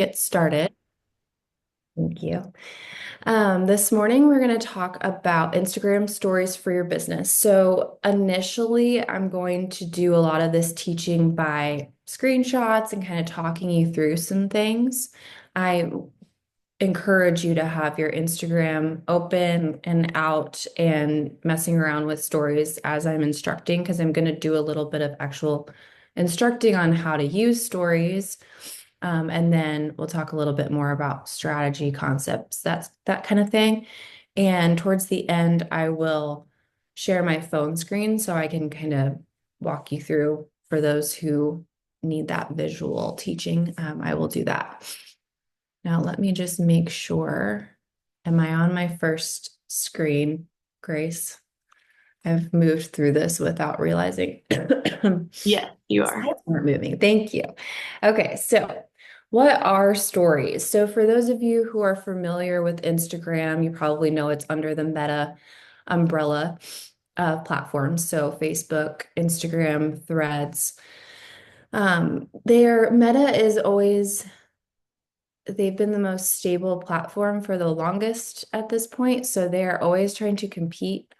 get started. Thank you. This morning, we're going to talk about Instagram stories for your business. So, initially, I'm going to do a lot of this teaching by screenshots and kind of talking you through some things. I encourage you to have your Instagram open and out and messing around with stories as I'm instructing, because I'm going to do a little bit of actual instructing on how to use stories. And then we'll talk a little bit more about strategy concepts, that kind of thing. And towards the end, I will share my phone screen so I can kind of walk you through for those who need that visual teaching. I will do that. Now, let me just make sure. Am I on my first screen, Grace? I've moved through this without realizing. Yeah, you are. Slides weren't moving. Thank you. Okay, so what are stories? So, for those of you who are familiar with Instagram, you probably know it's under the Meta umbrella of platforms. So, Facebook, Instagram, Threads. Their Meta is always they've been the most stable platform for the longest at this point. So they're always trying to compete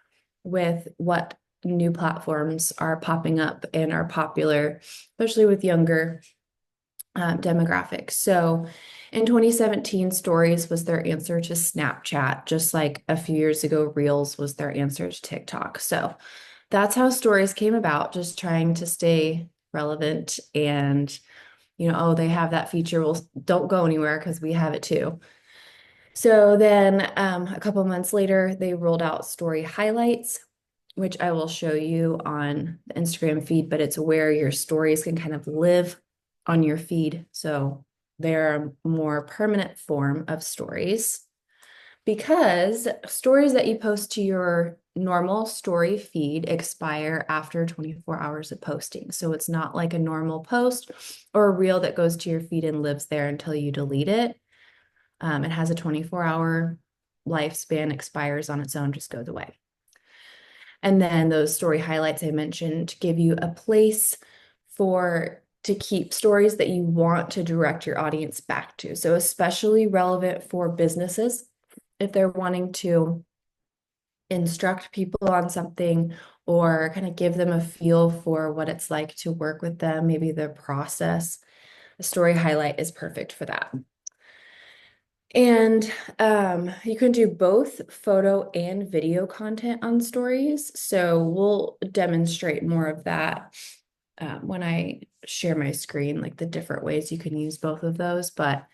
with what new platforms are popping up and are popular, especially with younger demographics. So in 2017, Stories was their answer to Snapchat, just like a few years ago, Reels was their answer to TikTok. So that's how Stories came about, just trying to stay relevant and oh, they have that feature. Well, don't go anywhere because we have it too. So then a couple months later, they rolled out story highlights, which I will show you on the Instagram feed, but it's where your stories can kind of live on your feed. So they're a more permanent form of stories because stories that you post to your normal story feed expire after 24 hours of posting. So it's not like a normal post or a reel that goes to your feed and lives there until you delete it. It has a 24-hour lifespan, expires on its own, just goes away. And then those story highlights I mentioned give you a place to keep stories that you want to direct your audience back to. So especially relevant for businesses if they're wanting to instruct people on something or kind of give them a feel for what it's like to work with them, maybe their process. A story highlight is perfect for that. And you can do both photo and video content on stories. So we'll demonstrate more of that when I share my screen, like the different ways you can use both of those. But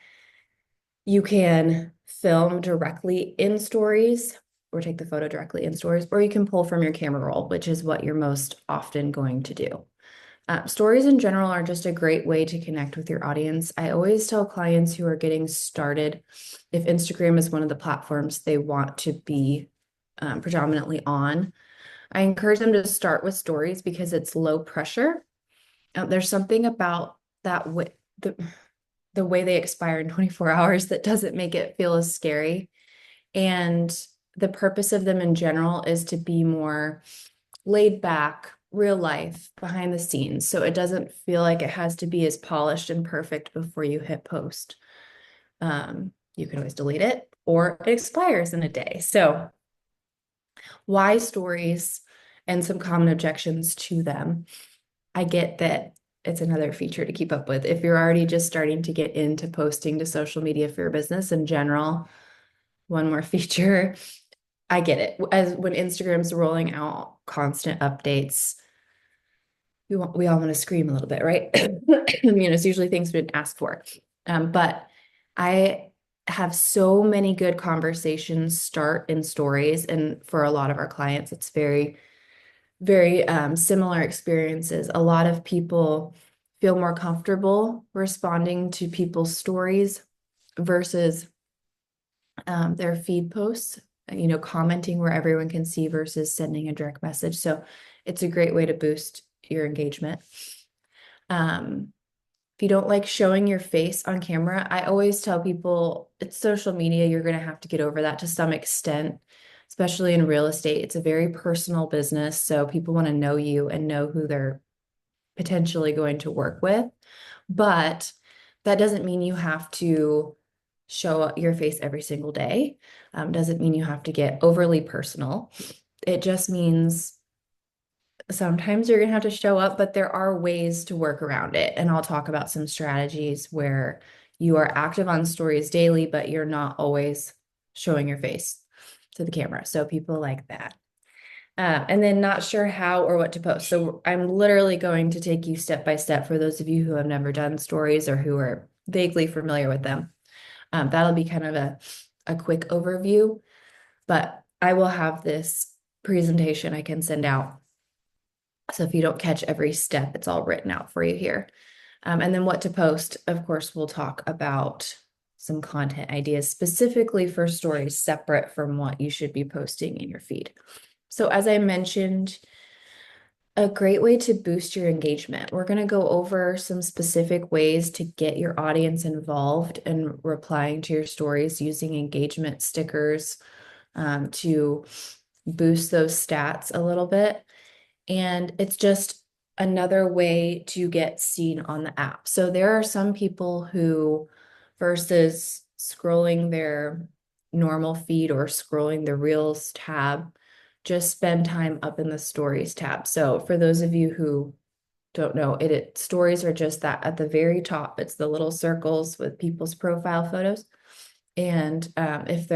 you can film directly in stories or take the photo directly in stories, or you can pull from your camera roll, which is what you're most often going to do. Stories in general are just a great way to connect with your audience. I always tell clients who are getting started, if Instagram is one of the platforms they want to be predominantly on, I encourage them to start with stories because it's low pressure. There's something about that the way they expire in 24 hours that doesn't make it feel as scary. And the purpose of them in general is to be more laid back, real life, behind the scenes. So it doesn't feel like it has to be as polished and perfect before you hit post. You can always delete it or it expires in a day. So, why stories and some common objections to them? I get that it's another feature to keep up with. If you're already just starting to get into posting to social media for your business in general, one more feature. I get it. As when Instagram's rolling out constant updates, we all want to scream a little bit, right? It's usually things we didn't ask for. But I have so many good conversations start in stories, and for a lot of our clients, it's very very similar experiences. A lot of people feel more comfortable responding to people's stories versus their feed posts, commenting where everyone can see versus sending a direct message. So it's a great way to boost your engagement. Um, if you don't like showing your face on camera, I always tell people it's social media. You're going to have to get over that to some extent, especially in real estate. It's a very personal business. So people want to know you and know who they're potentially going to work with. But That doesn't mean you have to show your face every single day. Doesn't mean you have to get overly personal. It just means sometimes you're going to have to show up, but there are ways to work around it. And I'll talk about some strategies where you are active on stories daily, but you're not always showing your face to the camera. So people like that. And then not sure how or what to post. So I'm literally going to take you step by step for those of you who have never done stories or who are vaguely familiar with them. That'll be kind of a quick overview, but I will have this presentation I can send out. So if you don't catch every step, it's all written out for you here. And then what to post, of course, we'll talk about some content ideas specifically for stories separate from what you should be posting in your feed. So as I mentioned, a great way to boost your engagement. We're going to go over some specific ways to get your audience involved and replying to your stories using engagement stickers to boost those stats a little bit. And it's just another way to get seen on the app. So there are some people who, versus scrolling their normal feed or scrolling the Reels tab, just spend time up in the Stories tab. So for those of you who don't know, stories are just that at the very top. It's the little circles with people's profile photos. And if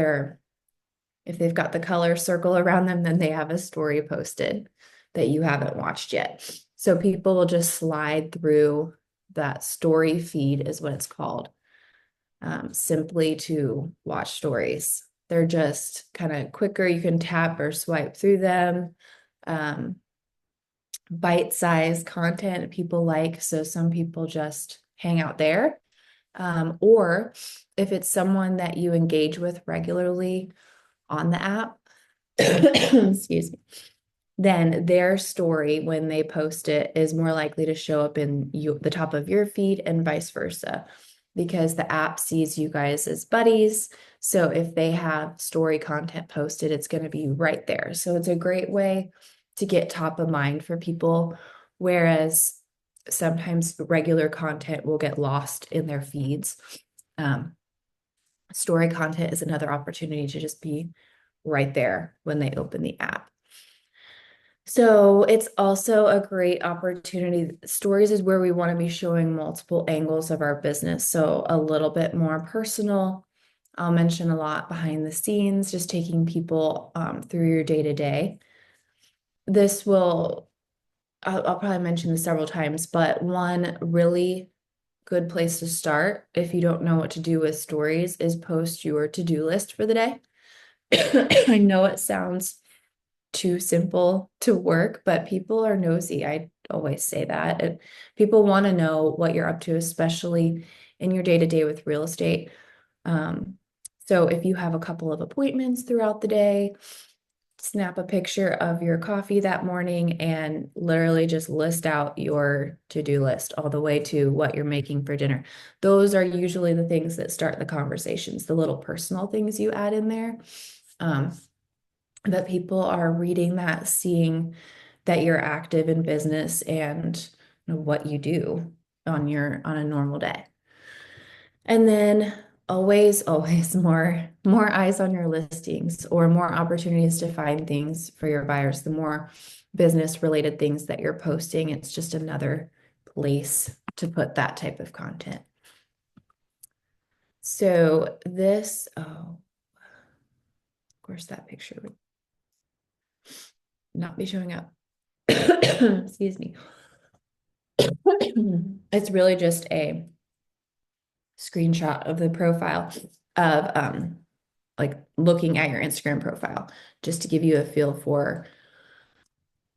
they've got the color circle around them, then they have a story posted that you haven't watched yet. So people will just slide through that story feed, is what it's called, simply to watch stories. They're just kind of quicker. You can tap or swipe through them. Bite-sized content people like, so some people just hang out there. Or if it's someone that you engage with regularly on the app, excuse me, then their story when they post it is more likely to show up in the top of your feed and vice versa, because the app sees you guys as buddies. So if they have story content posted, it's going to be right there. So it's a great way to get top of mind for people, whereas sometimes regular content will get lost in their feeds. Story content is another opportunity to just be right there when they open the app. So it's also a great opportunity. Stories is where we want to be showing multiple angles of our business. So a little bit more personal. I'll mention a lot behind the scenes, just taking people through your day to day. I'll probably mention this several times, but one really good place to start if you don't know what to do with stories is post your to-do list for the day. I know it sounds too simple to work, but people are nosy. I always say that. People want to know what you're up to, especially in your day-to-day with real estate. So if you have a couple of appointments throughout the day, snap a picture of your coffee that morning and literally just list out your to-do list all the way to what you're making for dinner. Those are usually the things that start the conversations, the little personal things you add in there. That people are reading that, seeing that you're active in business and what you do on a normal day. And then always more eyes on your listings or more opportunities to find things for your buyers. The more business related things that you're posting, it's just another place to put that type of content. So this, of course, that picture would not be showing up. Excuse me. It's really just a screenshot of the profile of like looking at your Instagram profile, just to give you a feel for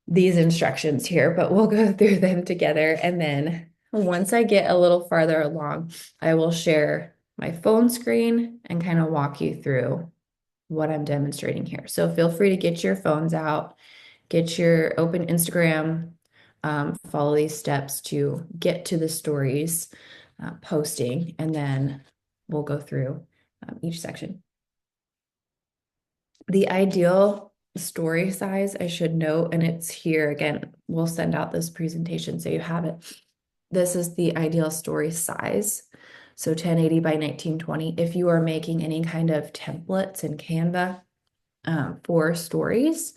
these instructions here, but we'll go through them together. And then once I get a little farther along, I will share my phone screen and kind of walk you through what I'm demonstrating here. So feel free to get your phones out, get your open Instagram, follow these steps to get to the stories posting, and then we'll go through each section. The ideal story size, I should note, and it's here again, we'll send out this presentation so you have it. This is the ideal story size. So 1080 by 1920. If you are making any kind of templates in Canva for stories,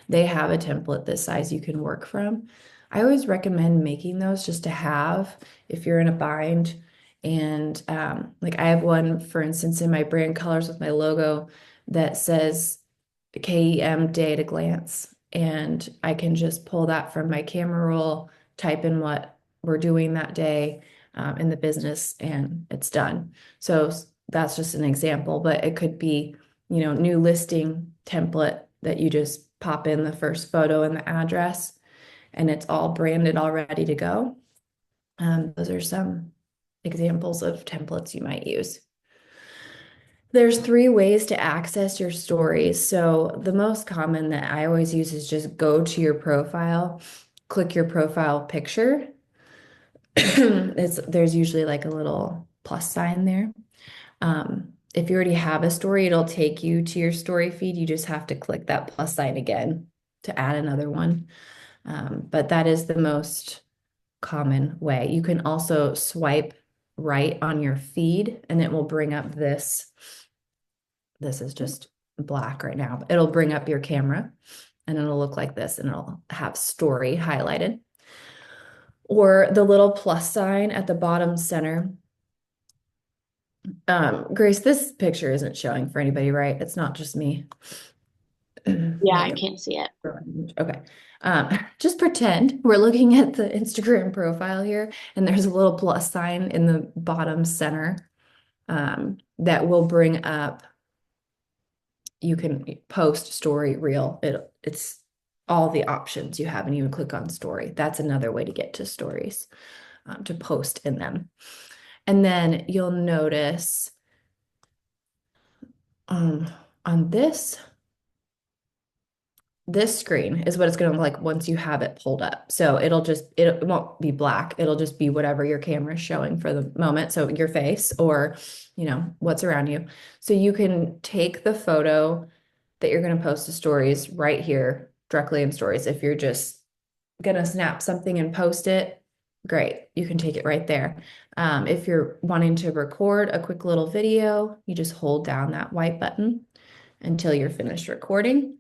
they have a template this size you can work from. I always recommend making those just to have if you're in a bind. And like I have one, for instance, in my brand colors with my logo that says KEM day at a glance. And I can just pull that from my camera roll, type in what we're doing that day in the business, and it's done. So that's just an example, but it could be, new listing template that you just pop in the first photo and the address, and it's all branded all ready to go. Those are some examples of templates you might use. There's three ways to access your stories. So the most common that I always use is just go to your profile, click your profile picture. There's usually like a little plus sign there. If you already have a story, it'll take you to your story feed. You just have to click that plus sign again to add another one. But that is the most common way. You can also swipe right on your feed and it will bring up this. This is just black right now. It'll bring up your camera and it'll look like this and it'll have story highlighted. Or the little plus sign at the bottom center. Grace, this picture isn't showing for anybody, right? It's not just me. Yeah, I can't see it. Okay. Just pretend we're looking at the Instagram profile here, and there's a little plus sign in the bottom center that will bring up. You can post, story, reel. It's all the options you have, and you can click on story. That's another way to get to stories, to post in them. And then you'll notice on this screen is what it's going to look like once you have it pulled up. So it won't be black. It'll just be whatever your camera is showing for the moment. So your face or, what's around you. So you can take the photo that you're going to post to stories right here directly in stories. If you're just going to snap something and post it, great. You can take it right there. If you're wanting to record a quick little video, you just hold down that white button until you're finished recording.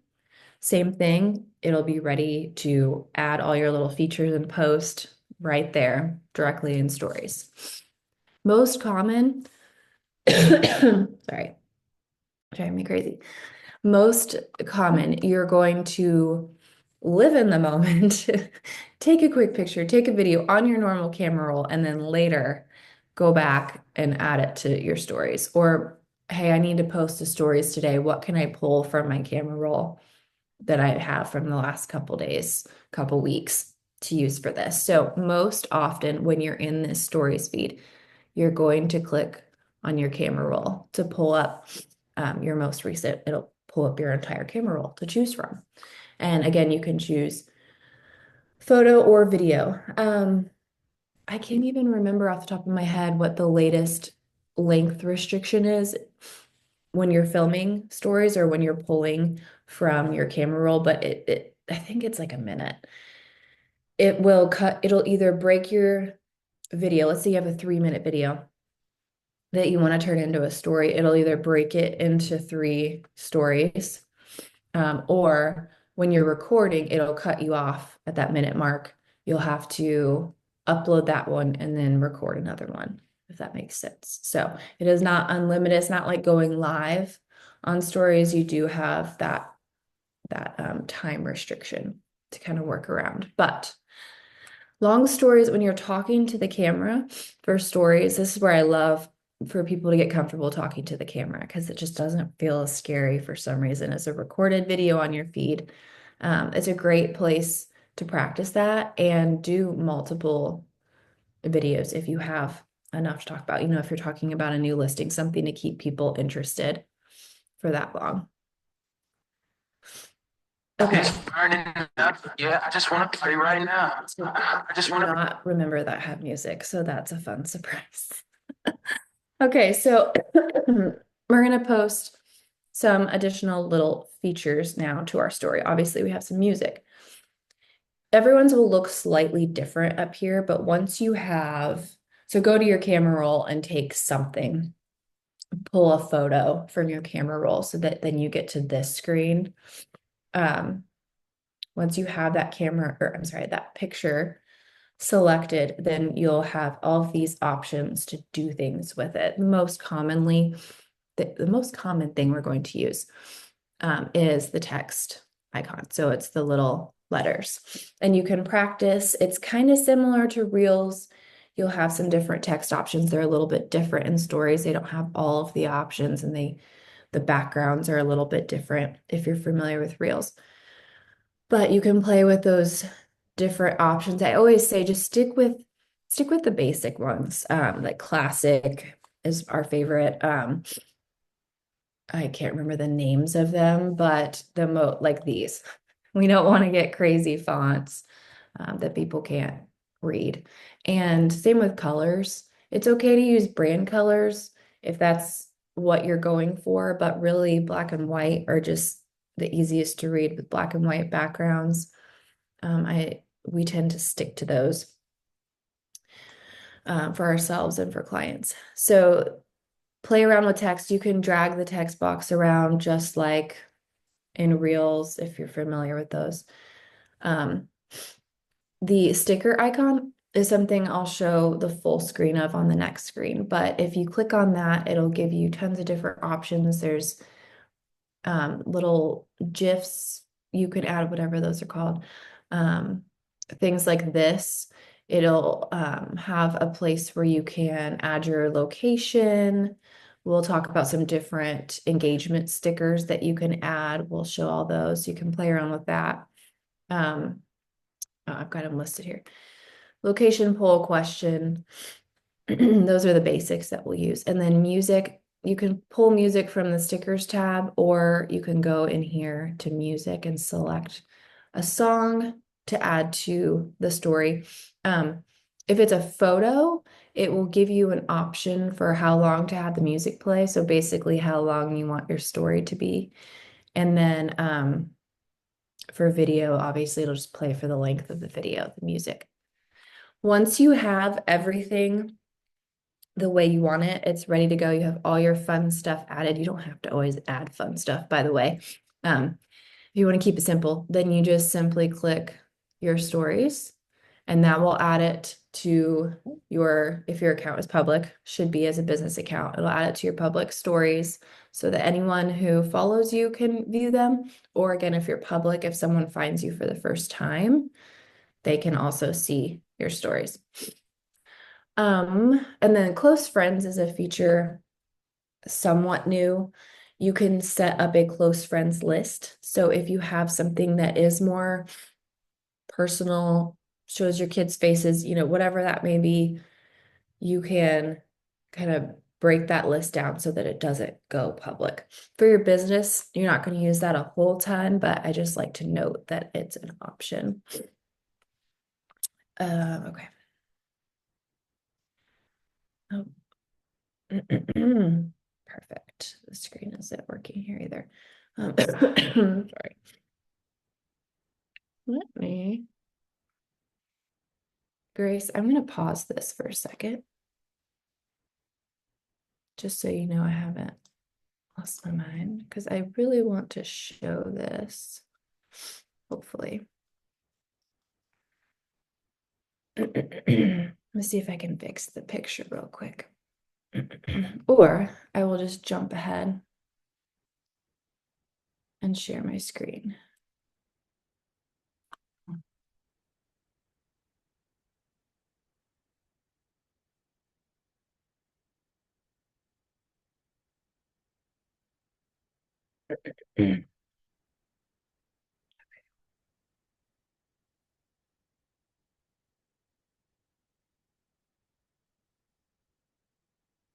Same thing, it'll be ready to add all your little features and post right there directly in stories. Most common, sorry, driving me crazy. Most common, you're going to live in the moment, take a quick picture, take a video on your normal camera roll, and then later go back and add it to your stories. Or, hey, I need to post the stories today. What can I pull from my camera roll that I have from the last couple days, couple weeks to use for this? So most often when you're in this stories feed, you're going to click on your camera roll to pull up your most recent. It'll pull up your entire camera roll to choose from. And again, you can choose photo or video. I can't even remember off the top of my head what the latest length restriction is when you're filming stories or when you're pulling from your camera roll, but I think it's like a minute. It'll either break your video. Let's say you have a 3-minute video that you want to turn into a story. It'll either break it into 3 stories, or when you're recording, it'll cut you off at that minute mark. You'll have to upload that one and then record another one, if that makes sense. So it is not unlimited. It's not like going live on stories. You do have that time restriction to kind of work around. But long stories, when you're talking to the camera for stories, this is where I love for people to get comfortable talking to the camera because it just doesn't feel as scary for some reason as a recorded video on your feed. It's a great place to practice that and do multiple videos if you have enough to talk about. If you're talking about a new listing, something to keep people interested for that long. Okay. It's burning up. Yeah, I just want to play right now. I just want to not remember that have music, so that's a fun surprise. Okay, so we're going to post some additional little features now to our story. Obviously, we have some music. Everyone's will look slightly different up here, but once you have, So go to your camera roll and take something, pull a photo from your camera roll so that then you get to this screen. Once you have that camera, or I'm sorry, that picture selected, then you'll have all of these options to do things with it. The most common thing we're going to use is the text icon. So it's the little letters. And you can practice. It's kind of similar to Reels. You'll have some different text options. They're a little bit different in stories. They don't have all of the options, and the backgrounds are a little bit different if you're familiar with Reels. But you can play with those different options. I always say just stick with the basic ones. Like classic is our favorite. I can't remember the names of them, but like these. We don't want to get crazy fonts that people can't read. And same with colors. It's okay to use brand colors if that's what you're going for, but really black and white are just the easiest to read with black and white backgrounds. We tend to stick to those for ourselves and for clients. So play around with text. You can drag the text box around just like in Reels if you're familiar with those. Um, the sticker icon is something I'll show the full screen of on the next screen. But if you click on that, it'll give you tons of different options. There's little GIFs. You can add whatever those are called. Things like this. It'll have a place where you can add your location. We'll talk about some different engagement stickers that you can add. We'll show all those. You can play around with that. I've got them listed here. Location, poll, question. Those are the basics that we'll use. And then music, you can pull music from the stickers tab, or you can go in here to music and select a song to add to the story. If it's a photo, it will give you an option for how long to have the music play. So basically how long you want your story to be. And then for video, obviously it'll just play for the length of the video, the music. Once you have everything the way you want it, it's ready to go. You have all your fun stuff added. You don't have to always add fun stuff, by the way. If you want to keep it simple, then you just simply click your stories, and that will add it to if your account is public, should be as a business account, it'll add it to your public stories so that anyone who follows you can view them. Or again, if you're public, if someone finds you for the first time, they can also see your stories. And then close friends is a feature somewhat new. You can set up a close friends list. So if you have something that is more personal, shows your kids' faces, whatever that may be, you can kind of break that list down so that it doesn't go public. For your business, you're not going to use that a whole ton, but I just like to note that it's an option. Okay. Oh. Perfect. The screen isn't working here either. Sorry. Grace, I'm going to pause this for a second, just so you know I haven't lost my mind, because I really want to show this, hopefully. Let's see if I can fix the picture real quick. Or I will just jump ahead and share my screen.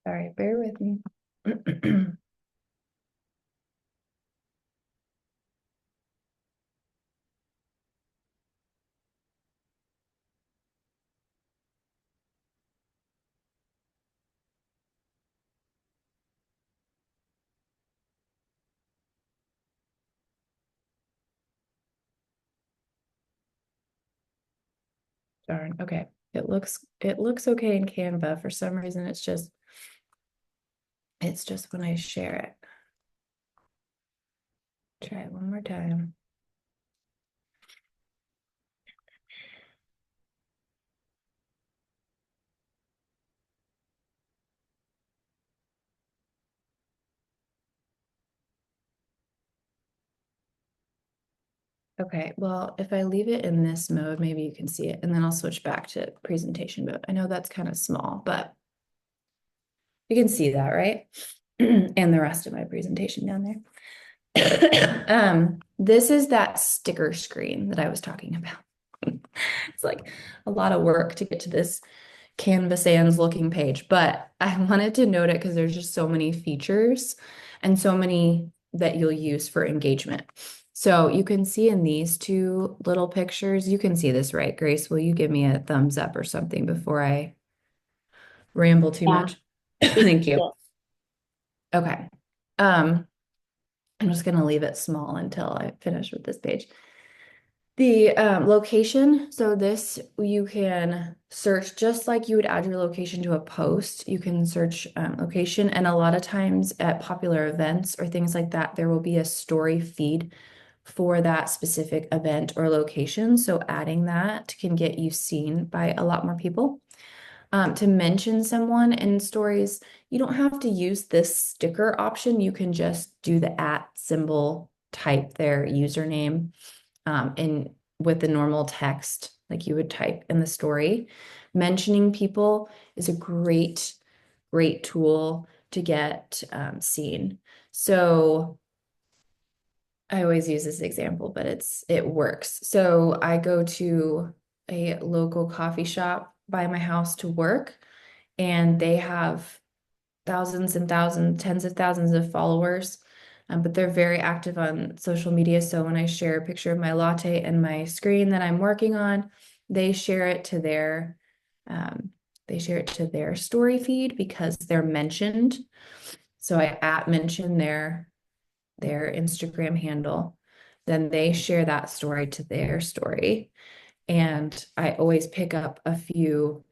Sorry, bear with me. Darn. Okay. it looks okay in Canva. For some reason, it's just when I share it. Try it one more time. Okay, well, if I leave it in this mode, maybe you can see it, and then I'll switch back to presentation mode. I know that's kind of small, but you can see that, right? And the rest of my presentation down there. This is that sticker screen that I was talking about. It's like a lot of work to get to this Canvas Sans looking page, but I wanted to note it because there's just so many features and so many that you'll use for engagement. So you can see in these two little pictures, you can see this, right? Grace, will you give me a thumbs up or something before I ramble too Yeah. much? Thank you. Yeah. Okay. Um, I'm just going to leave it small until I finish with this page. The location, so this you can search just like you would add your location to a post. You can search location, and a lot of times at popular events or things like that, there will be a story feed for that specific event or location. So adding that can get you seen by a lot more people. To mention someone in stories, you don't have to use this sticker option. You can just do the at symbol, type their username in with the normal text like you would type in the story. Mentioning people is a great tool to get seen. So I always use this example, but it works. So I go to a local coffee shop by my house to work, and they have thousands and thousands, tens of thousands of followers, but they're very active on social media. So when I share a picture of my latte and my screen that I'm working on, they share it to their story feed because they're mentioned. So I at mention their Instagram handle, then they share that story to their story. And I always pick up a few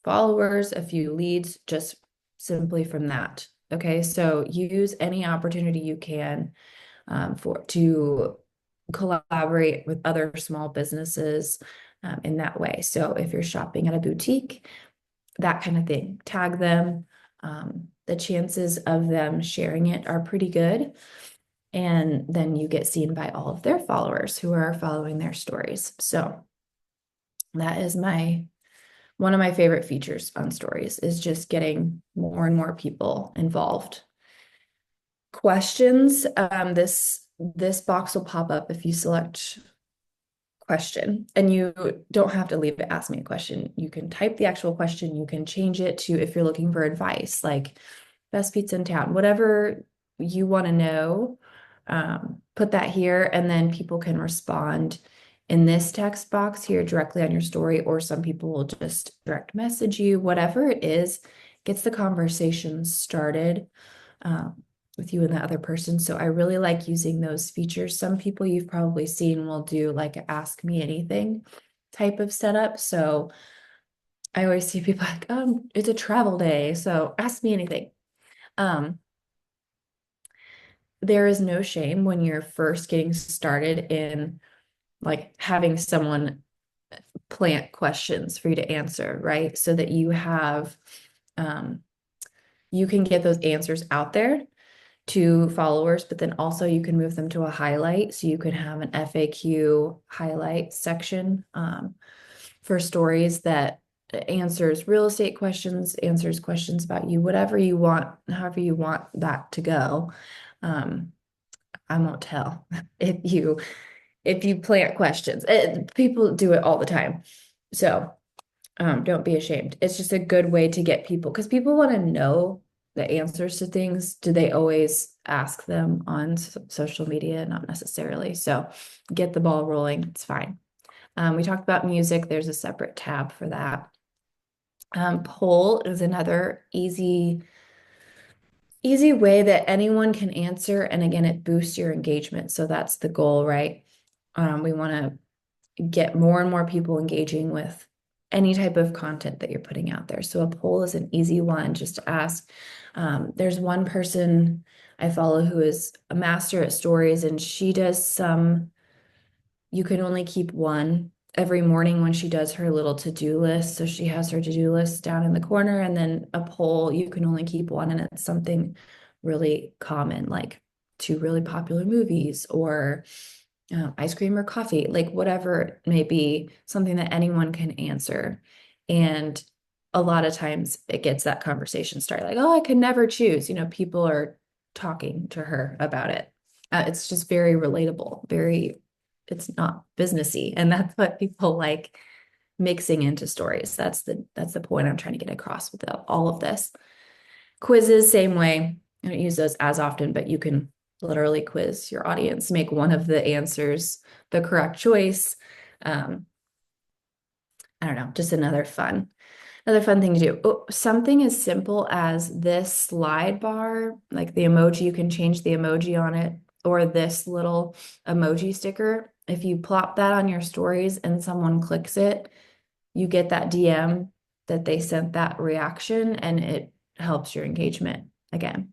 followers, a few leads just simply from that. Okay, so use any opportunity you can for to collaborate with other small businesses in that way. So if you're shopping at a boutique, that kind of thing, tag them. The chances of them sharing it are pretty good. And then you get seen by all of their followers who are following their stories. So that is one of my favorite features on stories is just getting more and more people involved. Questions, this box will pop up if you select question, and you don't have to leave it ask me a question. You can type the actual question. You can change it to if you're looking for advice, like best pizza in town, whatever you want to know, put that here, and then people can respond in this text box here directly on your story, or some people will just direct message you. Whatever it is, gets the conversation started with you and the other person. So I really like using those features. Some people you've probably seen will do like a ask me anything type of setup. So I always see people like, it's a travel day, so ask me anything. Um, there is no shame when you're first getting started in like having someone plant questions for you to answer, right? So that um, you can get those answers out there to followers, but then also you can move them to a highlight. So you can have an FAQ highlight section for stories that answers real estate questions, answers questions about you, whatever you want, however you want that to go. I won't tell if you plant questions. People do it all the time. So don't be ashamed. It's just a good way to get people, because people want to know the answers to things. Do they always ask them on social media? Not necessarily. So get the ball rolling. It's fine. We talked about music. There's a separate tab for that. Poll is another easy way that anyone can answer. And again, it boosts your engagement. So that's the goal, right? We want to get more and more people engaging with any type of content that you're putting out there. So a poll is an easy one just to ask. There's one person I follow who is a master at stories, and she does some, you can only keep one every morning when she does her little to-do list. So she has her to-do list down in the corner, and then a poll, you can only keep one, and it's something really common, like two really popular movies or ice cream or coffee, like whatever it may be, something that anyone can answer. And a lot of times it gets that conversation started, like, oh, I could never choose. People are talking to her about it. It's just very relatable, it's not businessy. And that's what people like mixing into stories. That's the point I'm trying to get across with all of this. Quizzes, same way. I don't use those as often, but you can literally quiz your audience, make one of the answers the correct choice. I don't know, just another fun thing to do. Oh, something as simple as this slide bar, like the emoji, you can change the emoji on it, or this little emoji sticker. If you plop that on your stories and someone clicks it, you get that DM that they sent that reaction, and it helps your engagement again.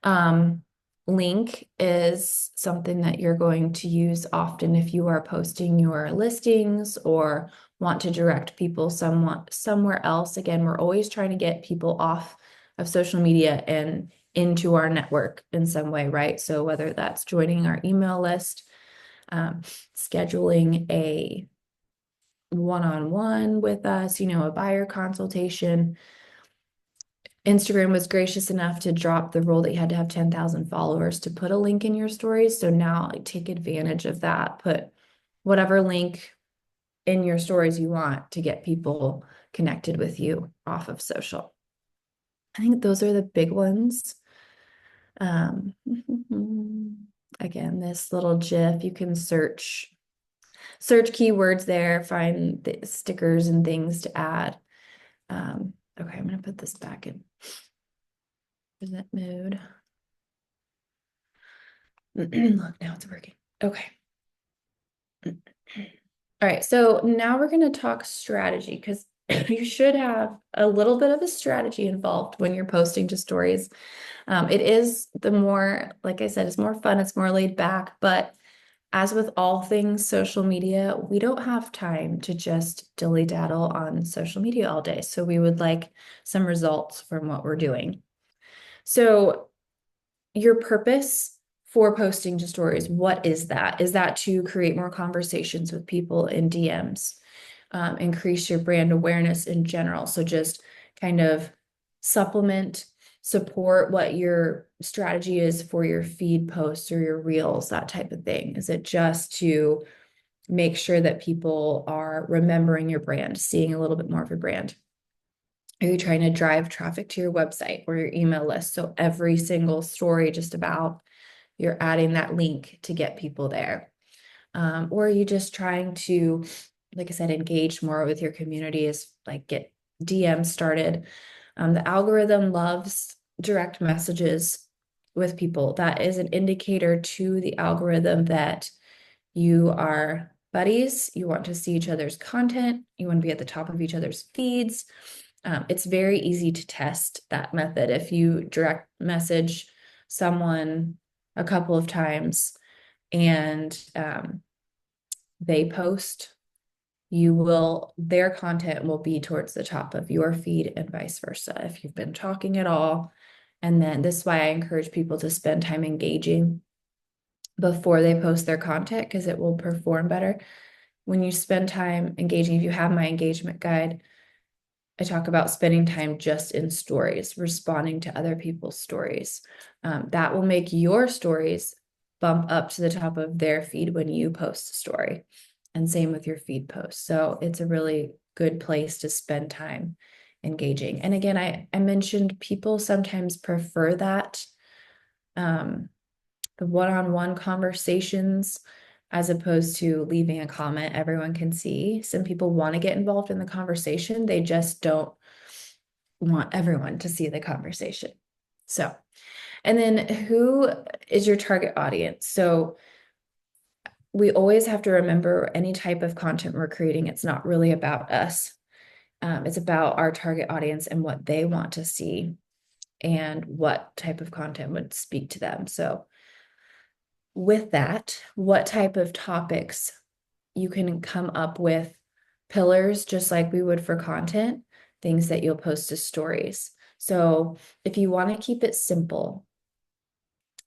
Um, Link is something that you're going to use often if you are posting your listings or want to direct people somewhere else. Again, we're always trying to get people off of social media and into our network in some way, right? So whether that's joining our email list, scheduling a one-on-one with us, a buyer consultation. Instagram was gracious enough to drop the rule that you had to have 10,000 followers to put a link in your stories. So now take advantage of that. Put whatever link in your stories you want to get people connected with you off of social. I think those are the big ones. Again, this little GIF, you can search keywords there, find the stickers and things to add. Okay, I'm going to put this back in present mode. Look, now it's working. Okay. All right, so now we're going to talk strategy, because you should have a little bit of a strategy involved when you're posting to stories. It is like I said, it's more fun, it's more laid back, but as with all things social media, we don't have time to just dilly-daddle on social media all day. So we would like some results from what we're doing. So your purpose for posting to stories, what is that? Is that to create more conversations with people in DMs, increase your brand awareness in general? So just kind of support what your strategy is for your feed posts or your reels, that type of thing? Is it just to make sure that people are remembering your brand, seeing a little bit more of your brand? Are you trying to drive traffic to your website or your email list? So every single story, just about, you're adding that link to get people there. Or are you just trying to, like I said, engage more with your community, is like get DMs started. The algorithm loves direct messages with people. That is an indicator to the algorithm that you are buddies, you want to see each other's content, you want to be at the top of each other's feeds. It's very easy to test that method. If you direct message someone a couple of times and they post, their content will be towards the top of your feed and vice versa if you've been talking at all. And then this is why I encourage people to spend time engaging before they post their content, because it will perform better. When you spend time engaging, if you have my engagement guide, I talk about spending time just in stories, responding to other people's stories. That will make your stories bump up to the top of their feed when you post a story, and same with your feed posts. So it's a really good place to spend time engaging. And again, I mentioned people sometimes prefer that, the one-on-one conversations, as opposed to leaving a comment everyone can see. Some people want to get involved in the conversation. They just don't want everyone to see the conversation. So, and then who is your target audience? So we always have to remember, any type of content we're creating, it's not really about us. It's about our target audience and what they want to see and what type of content would speak to them. So with that, what type of topics you can come up with pillars, just like we would for content, things that you'll post as stories. So if you want to keep it simple,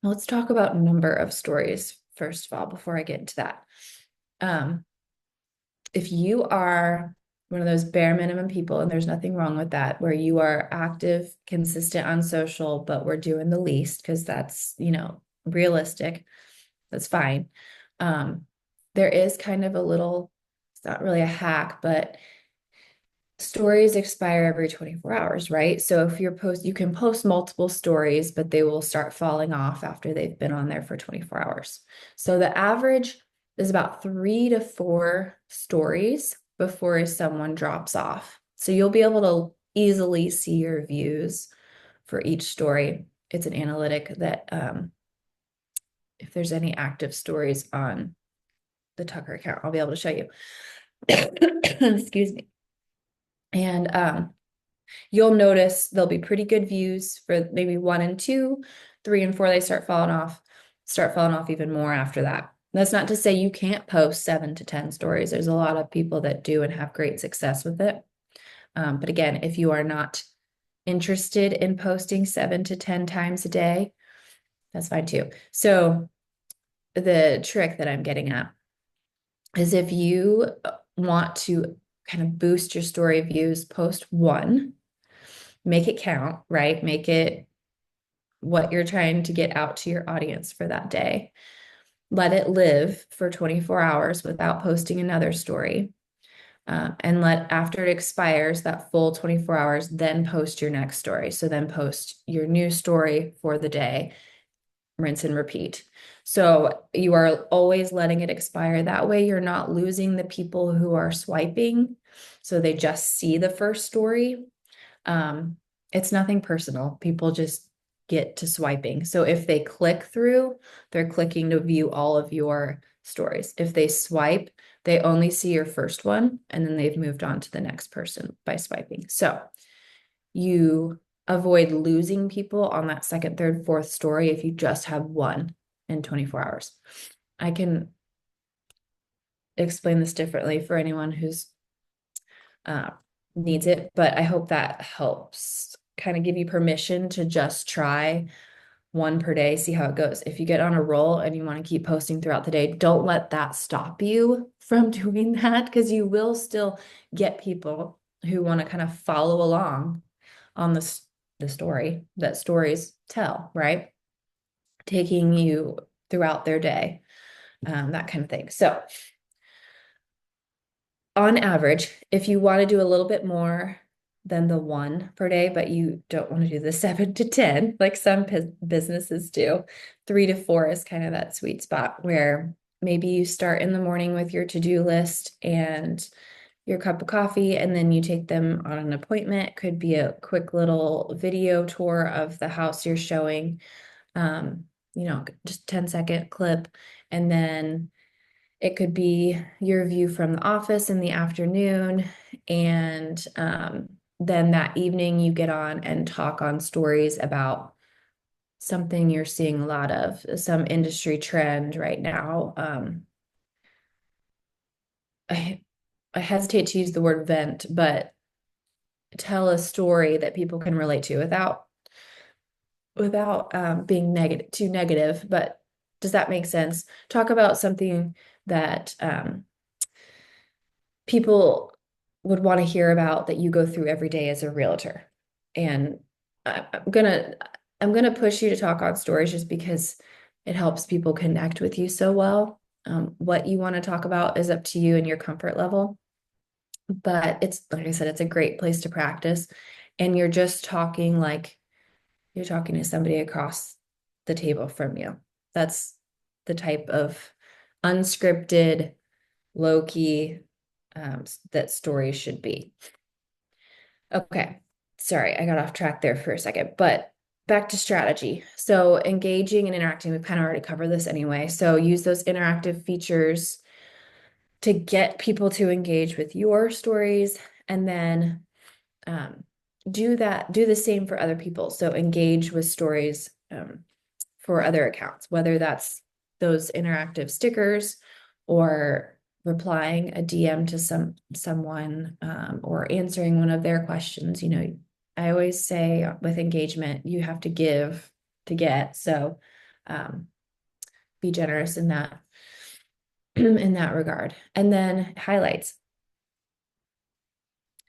let's talk about number of stories first of all, before I get into that. If you are one of those bare minimum people, and there's nothing wrong with that, where you are active, consistent on social, but we're doing the least because that's, realistic, that's fine. There is kind of a little, it's not really a hack, but stories expire every 24 hours, right? So if you can post multiple stories, but they will start falling off after they've been on there for 24 hours. So the average is about 3 to 4 stories before someone drops off. So you'll be able to easily see your views for each story. It's an analytic that if there's any active stories on the Tucker account, I'll be able to show you. Excuse me. And you'll notice there'll be pretty good views for maybe 1 and 2, 3 and 4, they start falling off even more after that. That's not to say you can't post 7 to 10 stories. There's a lot of people that do and have great success with it. But again, if you are not interested in posting 7 to 10 times a day, that's fine too. So the trick that I'm getting at is if you want to kind of boost your story views, post one, make it count, right? Make it what you're trying to get out to your audience for that day. Let it live for 24 hours without posting another story. And after it expires, that full 24 hours, then post your next story. So then post your new story for the day, rinse and repeat. So you are always letting it expire. That way you're not losing the people who are swiping. So they just see the first story. It's nothing personal. People just get to swiping. So if they click through, they're clicking to view all of your stories. If they swipe, they only see your first one and then they've moved on to the next person by swiping. So you avoid losing people on that second, third, fourth story if you just have one in 24 hours. I can explain this differently for anyone who's needs it, but I hope that helps kind of give you permission to just try one per day, see how it goes. If you get on a roll and you want to keep posting throughout the day, don't let that stop you from doing that, because you will still get people who want to kind of follow along on the story that stories tell, right? Taking you throughout their day, that kind of thing. So on average, if you want to do a little bit more than the one per day, but you don't want to do the 7 to 10, like some businesses do, 3 to 4 is kind of that sweet spot where maybe you start in the morning with your to-do list and your cup of coffee, and then you take them on an appointment. It could be a quick little video tour of the house you're showing, just 10-second clip. And then it could be your view from the office in the afternoon. And then that evening you get on and talk on stories about something you're seeing a lot of, some industry trend right now. I hesitate to use the word vent, but tell a story that people can relate to without being too negative. But does that make sense? Talk about something that people would want to hear about that you go through every day as a realtor. And I'm gonna push you to talk on stories just because it helps people connect with you so well. What you want to talk about is up to you and your comfort level. But it's, like I said, it's a great place to practice. And you're just talking like you're talking to somebody across the table from you. That's the type of unscripted, low key that stories should be. Okay, sorry, I got off track there for a second, but back to strategy. So engaging and interacting, we've kind of already covered this anyway. So use those interactive features to get people to engage with your stories. And then do the same for other people. So engage with stories for other accounts, whether that's those interactive stickers or replying a DM to someone or answering one of their questions. I always say with engagement, you have to give to get. So be generous in that in that regard. And then highlights.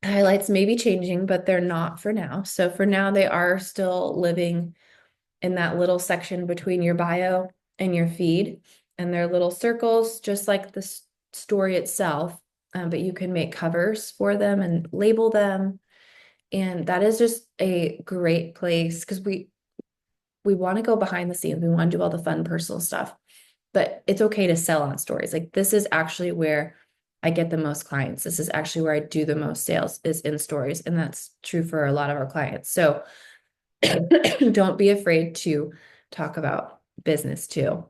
Highlights may be changing, but they're not for now. So for now, they are still living in that little section between your bio and your feed. And they're little circles, just like the story itself. But you can make covers for them and label them. And that is just a great place because we want to go behind the scenes. We want to do all the fun personal stuff, but it's okay to sell on stories. Like this is actually where I get the most clients. This is actually where I do the most sales is in stories. And that's true for a lot of our clients. So don't be afraid to talk about business too.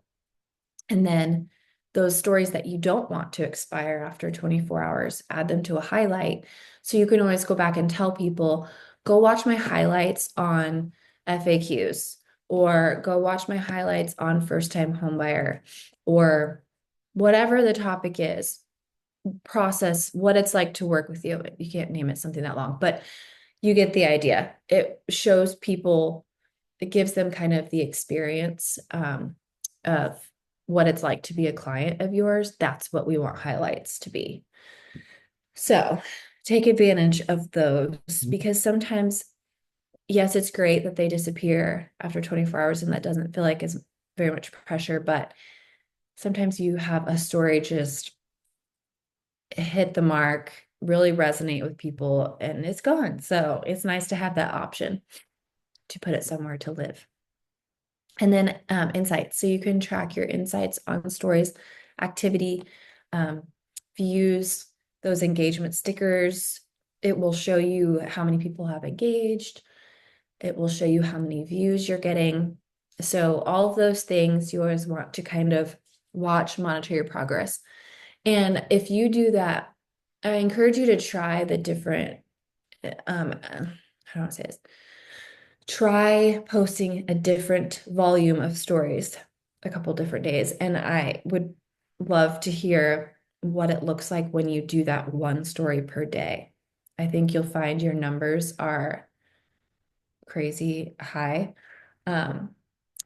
And then those stories that you don't want to expire after 24 hours, add them to a highlight. So you can always go back and tell people, go watch my highlights on FAQs, or go watch my highlights on first time homebuyer, or whatever the topic is, process what it's like to work with you. You can't name it something that long, but you get the idea. It shows people, it gives them kind of the experience of what it's like to be a client of yours. That's what we want highlights to be. So take advantage of those because sometimes, yes, it's great that they disappear after 24 hours and that doesn't feel like it's very much pressure, but sometimes you have a story just hit the mark, really resonate with people, and it's gone. So it's nice to have that option to put it somewhere to live. And then insights. So you can track your insights on stories, activity, views, those engagement stickers. It will show you how many people have engaged. It will show you how many views you're getting. So all of those things you always want to kind of watch, monitor your progress. And if you do that, I encourage you to try the different, how do I say this? Try posting a different volume of stories a couple different days. And I would love to hear what it looks like when you do that one story per day. I think you'll find your numbers are crazy high.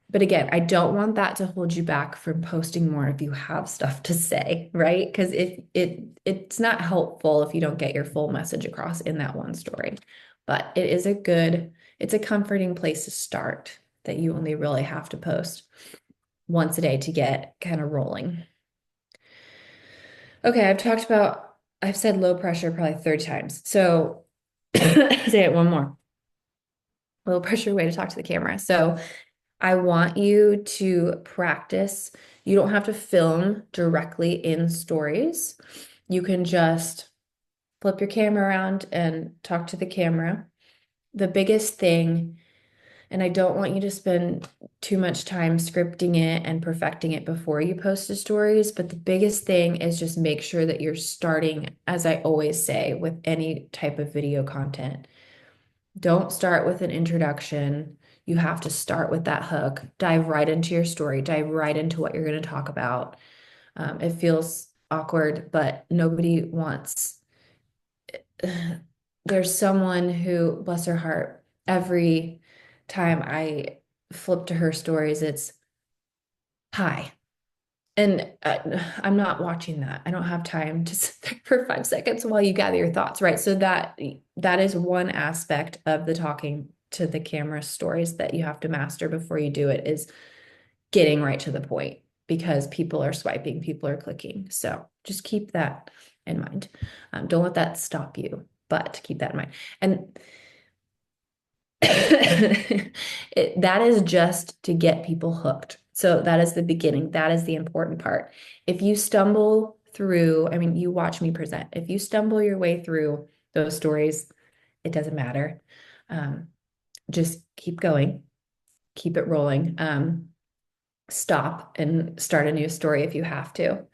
But again, I don't want that to hold you back from posting more if you have stuff to say, right? Because it's not helpful if you don't get your full message across in that one story. But it's a comforting place to start that you only really have to post once a day to get kind of rolling. Okay, I've said low pressure probably 30 times. So say it one more. Low pressure way to talk to the camera. So I want you to practice. You don't have to film directly in stories. You can just flip your camera around and talk to the camera. The biggest thing, and I don't want you to spend too much time scripting it and perfecting it before you post the stories, but the biggest thing is just make sure that you're starting, as I always say, with any type of video content. Don't start with an introduction. You have to start with that hook, dive right into your story, dive right into what you're going to talk about. It feels awkward, but nobody wants. There's someone who, bless her heart, every time I flip to her stories, it's hi. And I'm not watching that. I don't have time to sit there for 5 seconds while you gather your thoughts, right? So that is one aspect of the talking to the camera stories that you have to master before you do it is getting right to the point because people are swiping, people are clicking. So just keep that in mind. Don't let that stop you, but keep that in mind. And that is just to get people hooked. So that is the beginning. That is the important part. If you stumble through, I mean, you watch me present. If you stumble your way through those stories, it doesn't matter. Just keep going, keep it rolling. Stop and start a new story if you have to.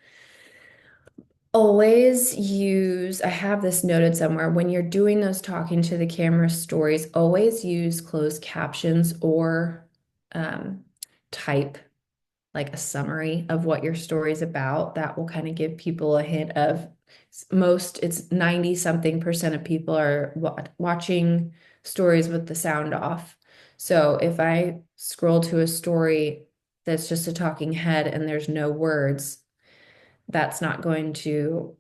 Always use, I have this noted somewhere, when you're doing those talking to the camera stories, always use closed captions or um, type like a summary of what your story is about. That will kind of give people a hint of it's 90 something percent of people are watching stories with the sound off. So if I scroll to a story that's just a talking head and there's no words, that's not going to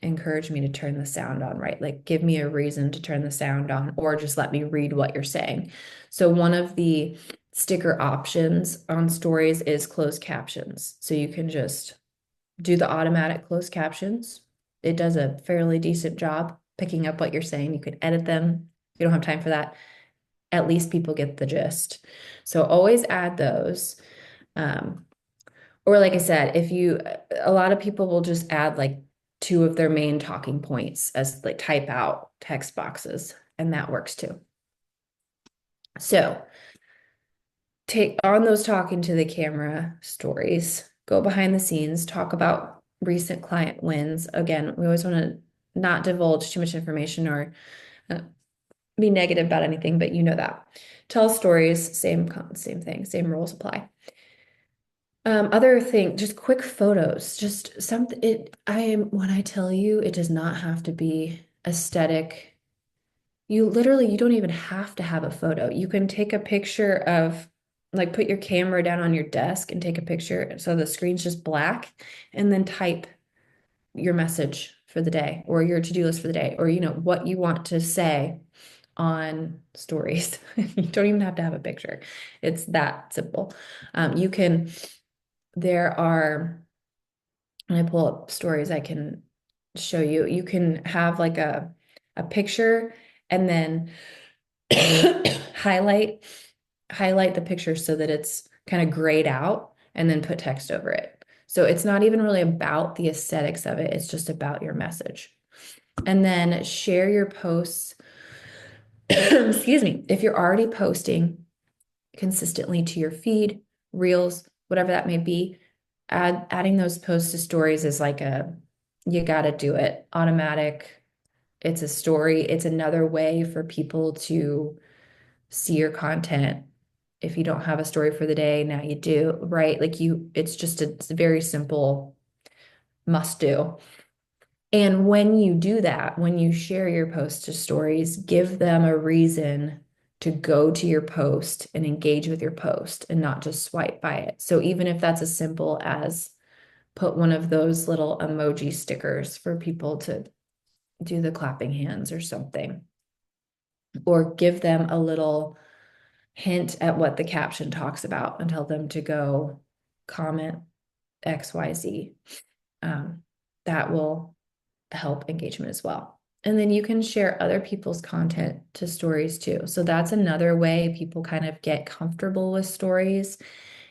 encourage me to turn the sound on, right? Like give me a reason to turn the sound on or just let me read what you're saying. So one of the sticker options on stories is closed captions. So you can just do the automatic closed captions. It does a fairly decent job picking up what you're saying. You can edit them. You don't have time for that. At least people get the gist. So always add those. Um, or like I said, a lot of people will just add like two of their main talking points as like type out text boxes, and that works too. So take on those talking to the camera stories, go behind the scenes, talk about recent client wins. Again, we always want to not divulge too much information or uh, be negative about anything, but you know that. Tell stories, same thing, same rules apply. Other thing, just quick photos, just something when I tell you, it does not have to be aesthetic. You don't even have to have a photo. You can take a picture of, like, put your camera down on your desk and take a picture so the screen's just black, and then type your message for the day or your to-do list for the day, or, what you want to say on stories. You don't even have to have a picture. It's that simple. You can there are, when I pull up stories, I can show you. You can have like a picture and then highlight highlight the picture so that it's kind of grayed out and then put text over it. So it's not even really about the aesthetics of it. It's just about your message. And then share your posts. Excuse me. If you're already posting consistently to your feed, reels, whatever that may be, adding those posts to stories is like you got to do it automatic. It's a story. It's another way for people to see your content. If you don't have a story for the day, now you do, right? It's a very simple must do. And when you do that, when you share your posts to stories, give them a reason to go to your post and engage with your post and not just swipe by it. So even if that's as simple as put one of those little emoji stickers for people to do the clapping hands or something, or give them a little hint at what the caption talks about and tell them to go comment XYZ. That will help engagement as well. And then you can share other people's content to stories too. So that's another way people kind of get comfortable with stories.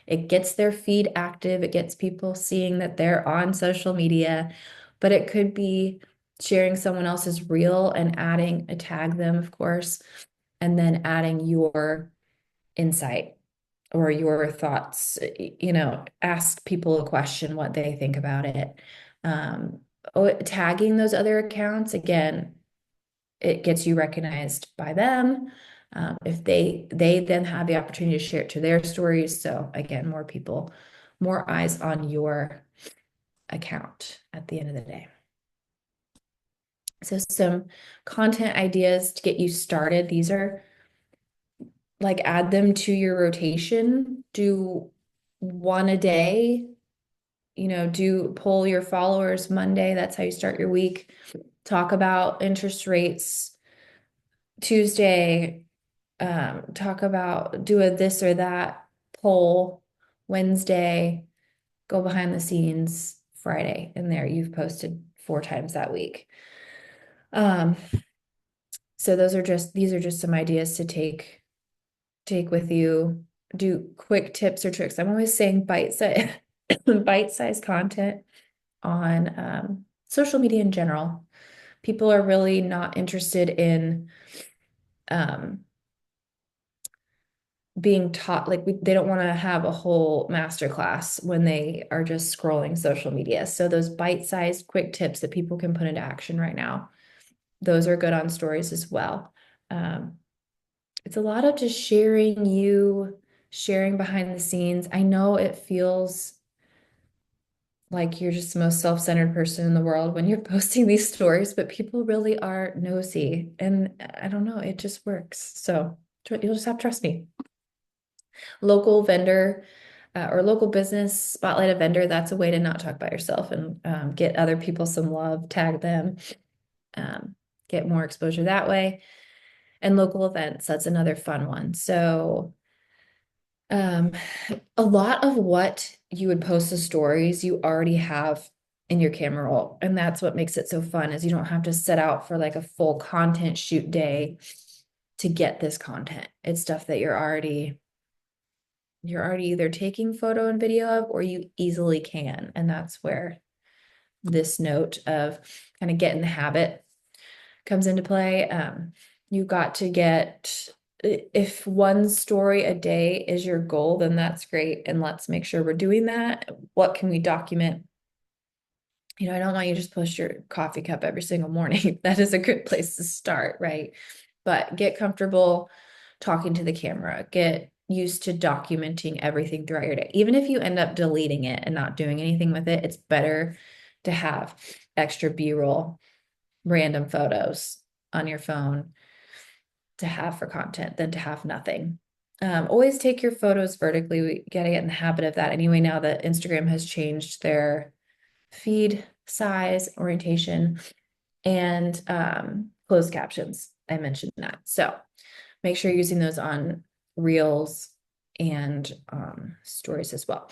It gets their feed active, it gets people seeing that they're on social media, but it could be sharing someone else's reel and adding a tag them, of course, and then adding your insight or your thoughts. Ask people a question, what they think about it. Tagging those other accounts, again, it gets you recognized by them. If they then have the opportunity to share it to their stories. So again, more people, more eyes on your account at the end of the day. So some content ideas to get you started. These are like, add them to your rotation. Do one a day. Do poll your followers Monday. That's how you start your week. Talk about interest rates Tuesday. Do a this or that poll Wednesday. Go behind the scenes Friday. And there you've posted 4 times that week. So these are just some ideas to take with you. Do quick tips or tricks. I'm always saying bite size content on social media in general. People are really not interested in being taught, like they don't want to have a whole master class when they are just scrolling social media. So those bite-sized quick tips that people can put into action right now, those are good on stories as well. It's a lot of just sharing behind the scenes. I know it feels like you're just the most self-centered person in the world when you're posting these stories, but people really are nosy. And I don't know, it just works. So you'll just have to trust me. Local vendor or local business, spotlight a vendor. That's a way to not talk about yourself and get other people some love, tag them, um, get more exposure that way. And local events, that's another fun one. So um, a lot of what you would post as stories, you already have in your camera roll. And that's what makes it so fun is you don't have to set out for like a full content shoot day to get this content. It's stuff that you're already either taking photo and video of or you easily can. And that's where this note of kind of get in the habit comes into play. You got to get, if one story a day is your goal, then that's great. And let's make sure we're doing that. What can we document? I don't want you to just post your coffee cup every single morning. That is a good place to start, right? But get comfortable talking to the camera. Get used to documenting everything throughout your day. Even if you end up deleting it and not doing anything with it, it's better to have extra B-roll, random photos on your phone to have for content than to have nothing. Always take your photos vertically. We got to get in the habit of that anyway, now that Instagram has changed their feed size, orientation, and closed captions. I mentioned that. So make sure you're using those on reels and stories as well.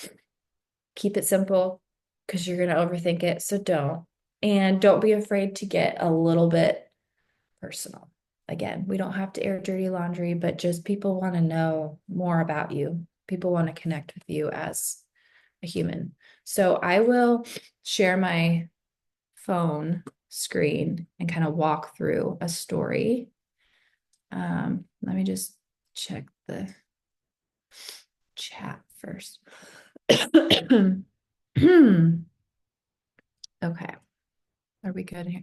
Keep it simple because you're going to overthink it. So don't. And don't be afraid to get a little bit personal. Again, we don't have to air dirty laundry, but just people want to know more about you. People want to connect with you as a human. So I will share my phone screen and kind of walk through a story. Let me just check the chat first. Okay. Are we good here?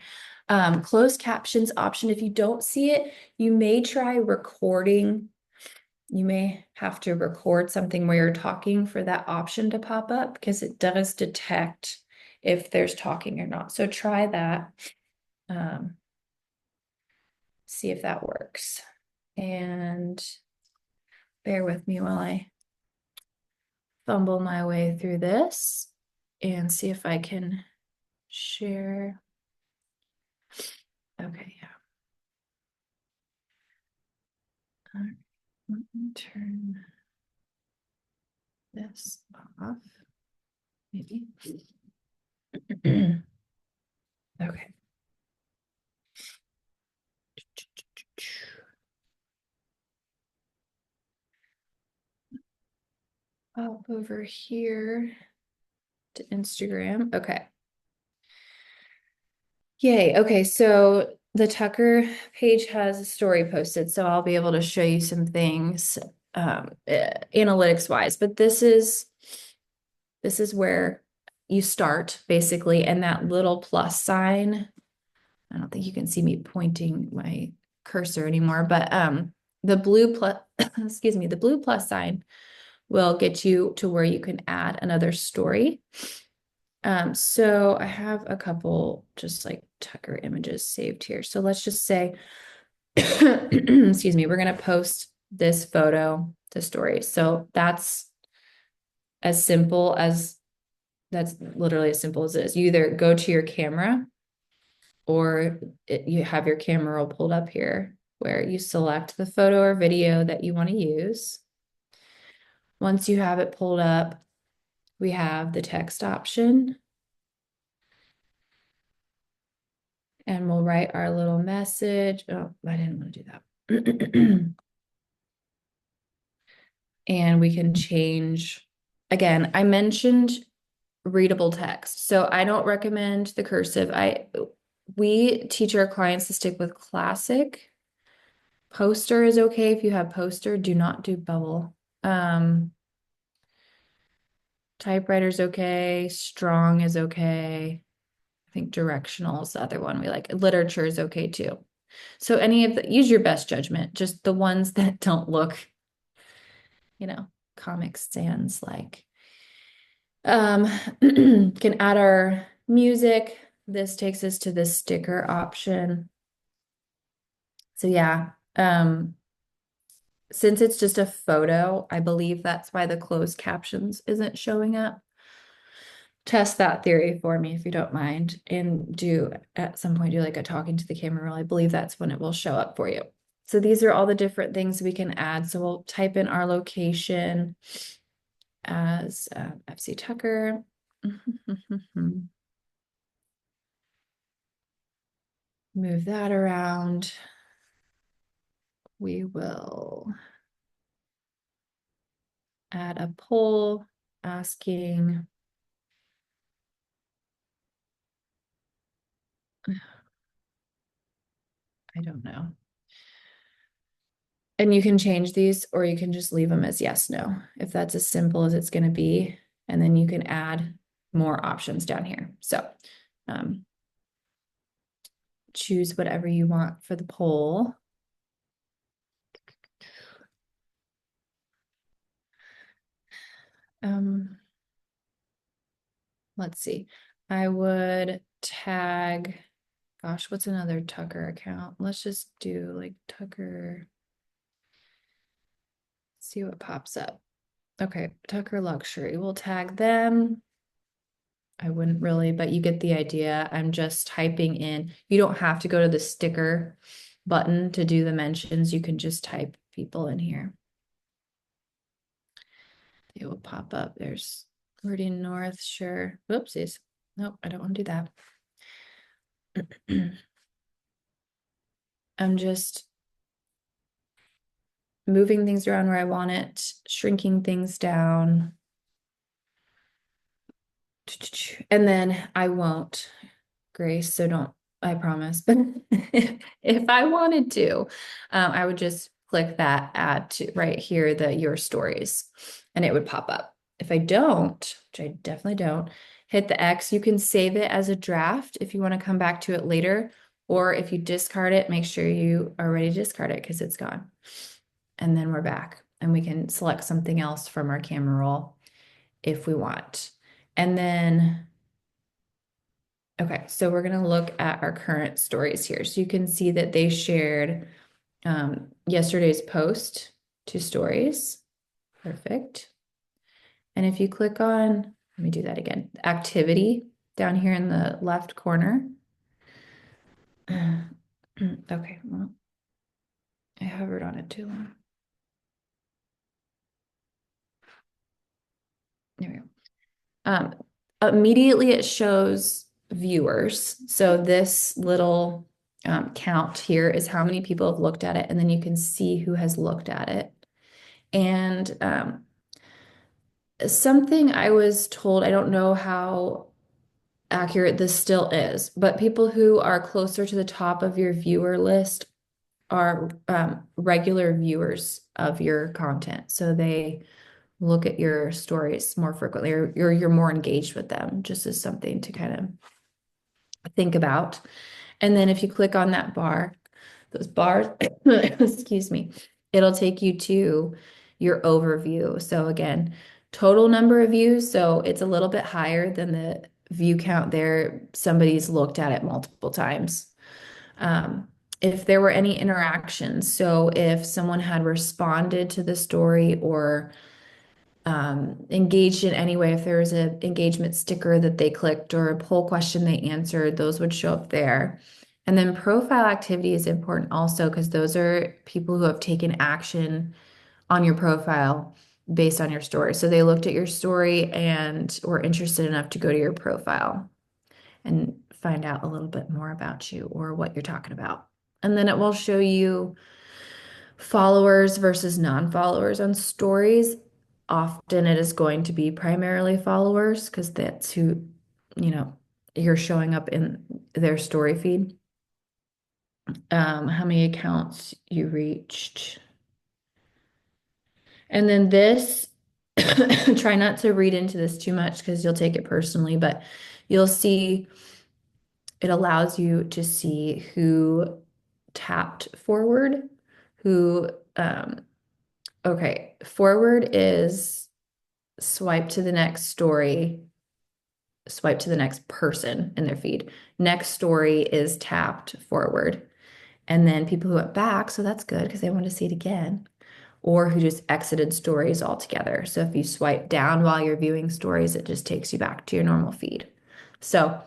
Closed captions option. If you don't see it, you may try recording. You may have to record something where you're talking for that option to pop up because it does detect if there's talking or not. So try that. See if that works. And bear with me while I fumble my way through this and see if I can share. Okay, yeah. All right, let me turn this off, maybe. Okay. Up over here to Instagram. Okay. Yay. Okay, so the Tucker page has a story posted, so I'll be able to show you some things analytics wise, but this is where you start basically, and that little plus sign, I don't think you can see me pointing my cursor anymore, but the blue plus excuse me, the blue plus sign will get you to where you can add another story. So I have a couple just like Tucker images saved here. So let's just say, excuse me, we're going to post this photo to story. So that's literally as simple as it is. You either go to your camera or you have your camera roll pulled up here where you select the photo or video that you want to use. Once you have it pulled up, we have the text option. And we'll write our little message. Oh, I didn't want to do that. And we can change. Again, I mentioned readable text. So I don't recommend the cursive. We teach our clients to stick with classic Poster is okay if you have poster. Do not do bubble. Typewriter's okay. Strong is okay. I think directional is the other one we like. Literature is okay too. So any of the, use your best judgment. Just the ones that don't look, Comic Sans like. Can add our music. This takes us to the sticker option. So yeah, since it's just a photo, I believe that's why the closed captions isn't showing up. Test that theory for me if you don't mind, and do at some point do like a talking to the camera role. I believe that's when it will show up for you. So these are all the different things we can add. So we'll type in our location as FC Tucker. Move that around. We will add a poll asking, I don't know. And you can change these or you can just leave them as yes, no, if that's as simple as it's going to be. And then you can add more options down here. So choose whatever you want for the poll. Let's see. I would tag, gosh, what's another Tucker account? Let's just do like Tucker. See what pops up. Okay, Tucker Luxury. We'll tag them. I wouldn't really, but you get the idea. I'm just typing in. You don't have to go to the sticker button to do the mentions. You can just type people in here. They will pop up. There's Meridian North, sure. Whoopsies. Nope, I don't want to do that. I'm just moving things around where I want it, shrinking things down. And then I won't, Grace, so don't, I promise. But if I wanted to, I would just click that add to right here, the your stories, and it would pop up. If I don't, which I definitely don't, hit the X, you can save it as a draft if you want to come back to it later, or if you discard it, make sure you are ready to discard it because it's gone. And then we're back and we can select something else from our camera roll if we want. And then, okay, so we're going to look at our current stories here. So you can see that they shared yesterday's post to stories. Perfect. And if you click on, let me do that again, activity down here in the left corner. Okay, well, I hovered on it too long. There we go. Immediately it shows viewers. So this little count here is how many people have looked at it, and then you can see who has looked at it. And something I was told, I don't know how accurate this still is, but people who are closer to the top of your viewer list are regular viewers of your content. So they look at your stories more frequently, or you're more engaged with them, just as something to kind of think about. And then if you click on that bar, those bars, excuse me, it'll take you to your overview. So again, total number of views. So it's a little bit higher than the view count there. Somebody's looked at it multiple times. If there were any interactions, so if someone had responded to the story or engaged in any way, if there was an engagement sticker that they clicked or a poll question they answered, those would show up there. And then profile activity is important also because those are people who have taken action on your profile based on your story. So they looked at your story and were interested enough to go to your profile and find out a little bit more about you or what you're talking about. And then it will show you followers versus non-followers on stories. Often it is going to be primarily followers because that's who, you're showing up in their story feed. how many accounts you reached. And then this, try not to read into this too much because you'll take it personally, but you'll see it allows you to see who tapped forward, who, okay, forward is swipe to the next story, swipe to the next person in their feed. Next story is tapped forward. And then people who went back, so that's good because they want to see it again, or who just exited stories altogether. So if you swipe down while you're viewing stories, it just takes you back to your normal feed. So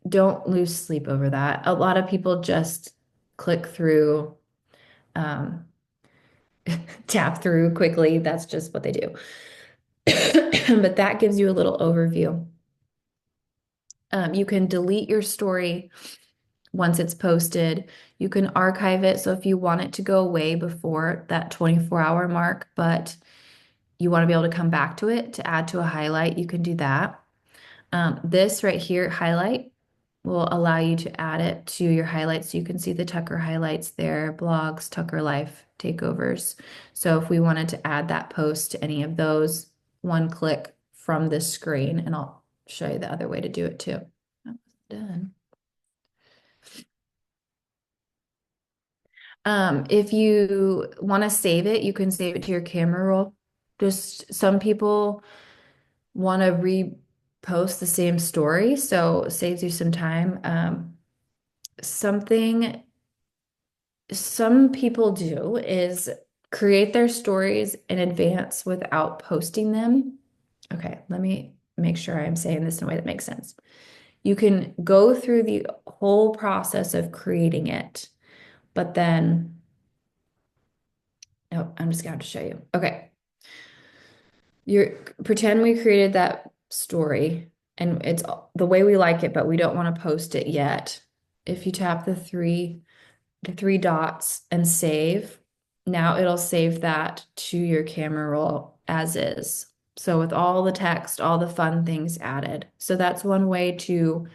don't lose sleep over that. A lot of people just click through, um, tap through quickly. That's just what they do. But that gives you a little overview. You can delete your story once it's posted. You can archive it. So if you want it to go away before that 24-hour mark, but you want to be able to come back to it to add to a highlight, you can do that. This right here, highlight, will allow you to add it to your highlights. So you can see the Tucker highlights there, blogs, Tucker Life, takeovers. So if we wanted to add that post to any of those, one click from this screen, and I'll show you the other way to do it too. That was done. If you want to save it, you can save it to your camera roll. Just some people want to repost the same story, so it saves you some time. Something some people do is create their stories in advance without posting them. Okay, let me make sure I'm saying this in a way that makes sense. You can go through the whole process of creating it, but then, oh, I'm just going to have to show you. Okay. You're pretend we created that story and it's the way we like it, but we don't want to post it yet. If you tap the three dots and save, now it'll save that to your camera roll as is. So with all the text, all the fun things added. So that's one way to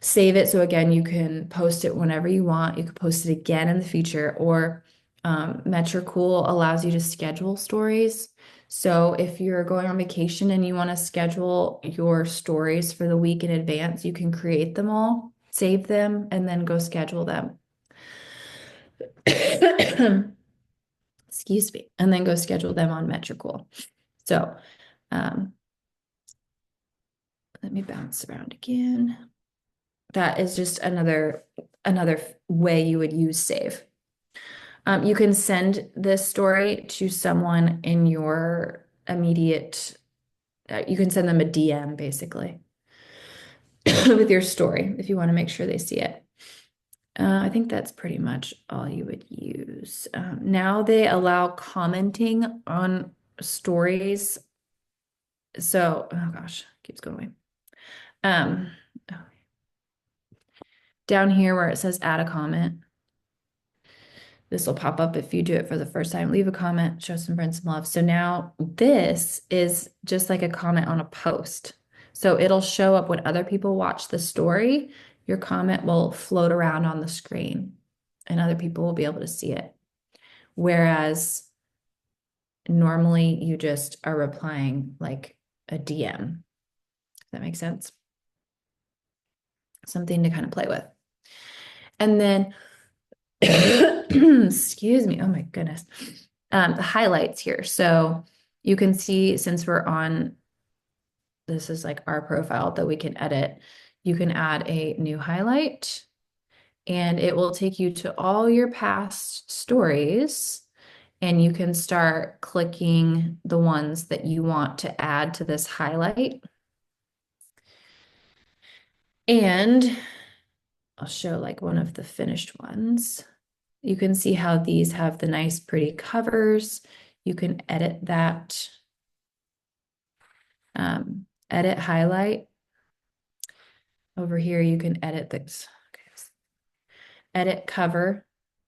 save it. So again, you can post it whenever you want. You can post it again in the future, or Metricool allows you to schedule stories. So if you're going on vacation and you want to schedule your stories for the week in advance, you can create them all, save them, and then go schedule them. Excuse me, and then go schedule them on Metricool. So let me bounce around again. That is just another way you would use save. You can send this story to someone in your immediate, you can send them a DM basically with your story if you want to make sure they see it. I think that's pretty much all you would use. Now they allow commenting on stories. So, oh gosh, keeps going away. Um, Down here where it says add a comment, this will pop up if you do it for the first time. Leave a comment, show some friends some love. So now this is just like a comment on a post. So it'll show up when other people watch the story. Your comment will float around on the screen and other people will be able to see it. Whereas normally you just are replying like a DM. Does that make sense? Something to kind of play with. And then excuse me. Oh my goodness. The highlights here. So you can see since we're on, this is like our profile that we can edit. You can add a new highlight and it will take you to all your past stories and you can start clicking the ones that you want to add to this highlight. And I'll show like one of the finished ones. You can see how these have the nice pretty covers. You can edit that, edit highlight. Over here, you can edit this, okay. Edit cover,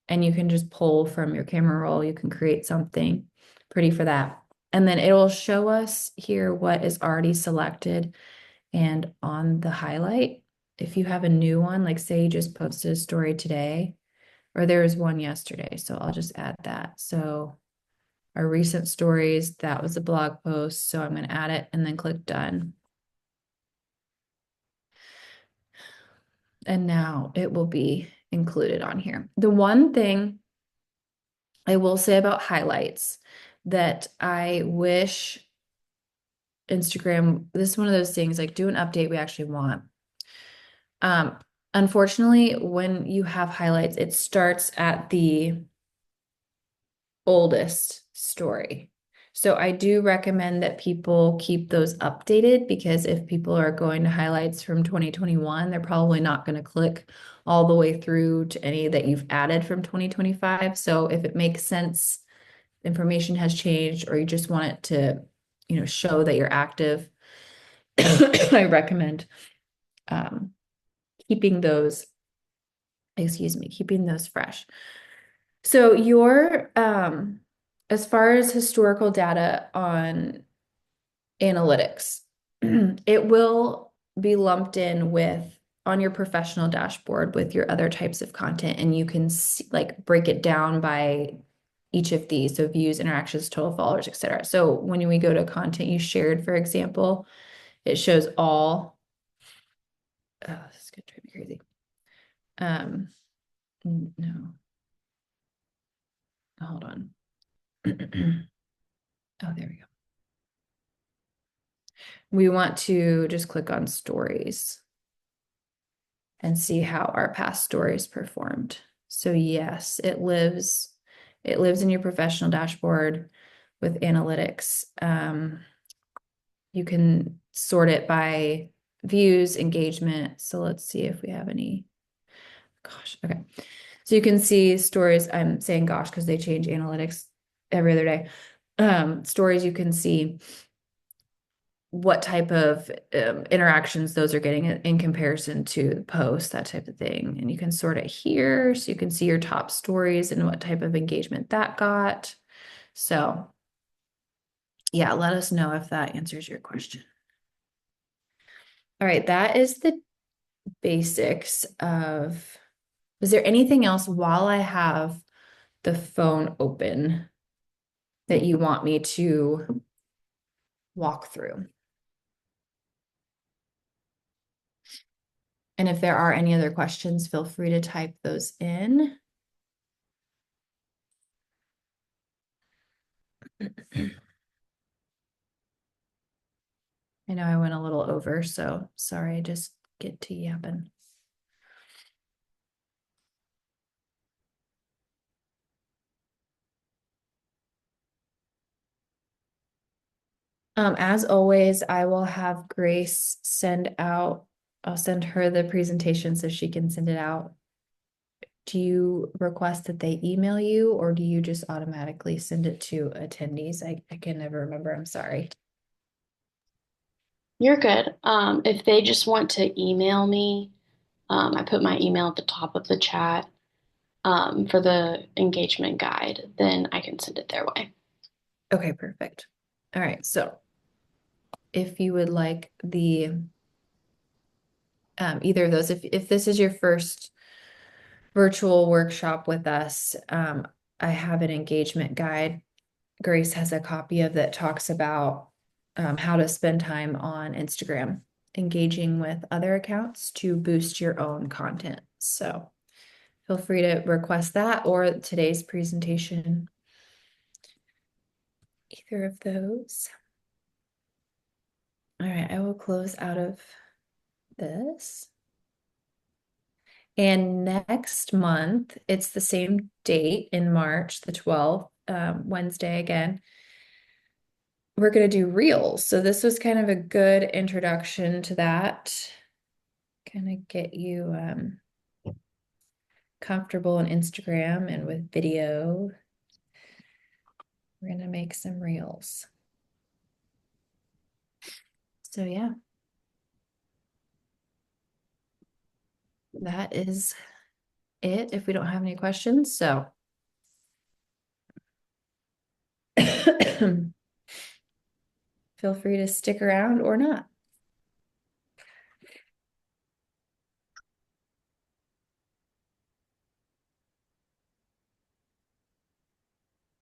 and you can just pull from your camera roll. You can create something pretty for that. And then it will show us here what is already selected and on the highlight. If you have a new one, like say you just posted a story today, or there was one yesterday, so I'll just add that. So our recent stories, that was a blog post, so I'm going to add it and then click done. And now it will be included on here. The one thing I will say about highlights that I wish Instagram, this is one of those things like do an update we actually want. Unfortunately, when you have highlights, it starts at the oldest story. So I do recommend that people keep those updated because if people are going to highlights from 2021, they're probably not going to click all the way through to any that you've added from 2025. So if it makes sense, information has changed, or you just want it to, show that you're active, I recommend keeping those, keeping those fresh. So as far as historical data on analytics, it will be lumped in with on your professional dashboard with your other types of content, and you can see, like break it down by each of these. So views, interactions, total followers, etc. So when we go to content you shared, for example, it shows all. Oh, this is gonna drive me crazy. No, hold on. Oh, there we go. We want to just click on stories and see how our past stories performed. So yes, it lives in your professional dashboard with analytics. You can sort it by views, engagement. So let's see if we have any. Gosh, okay. So you can see stories. I'm saying gosh because they change analytics every other day. Stories, you can see what type of interactions those are getting in comparison to the post, that type of thing. And you can sort it here so you can see your top stories and what type of engagement that got. So yeah, let us know if that answers your question. All right, that is the basics of, is there anything else while I have the phone open that you want me to walk through? And if there are any other questions, feel free to type those in. I know I went a little over, so sorry, just get to yapping. As always, I will have Grace I'll send her the presentation so she can send it out. Do you request that they email you, or do you just automatically send it to attendees? I can never remember, I'm sorry. You're good. If they just want to email me, I put my email at the top of the chat, for the engagement guide, then I can send it their way. Okay, perfect. All right, so if you would like the either of those, if this is your first virtual workshop with us, I have an engagement guide. Grace has a copy of that talks about how to spend time on Instagram, engaging with other accounts to boost your own content. So feel free to request that or today's presentation, either of those. All right, I will close out of this. And next month, it's the same date in March, the 12th, Wednesday again. We're going to do reels. So this was kind of a good introduction to that. Kind of get you comfortable on Instagram and with video. We're going to make some reels. So yeah. That is it if we don't have any questions. So feel free to stick around or not.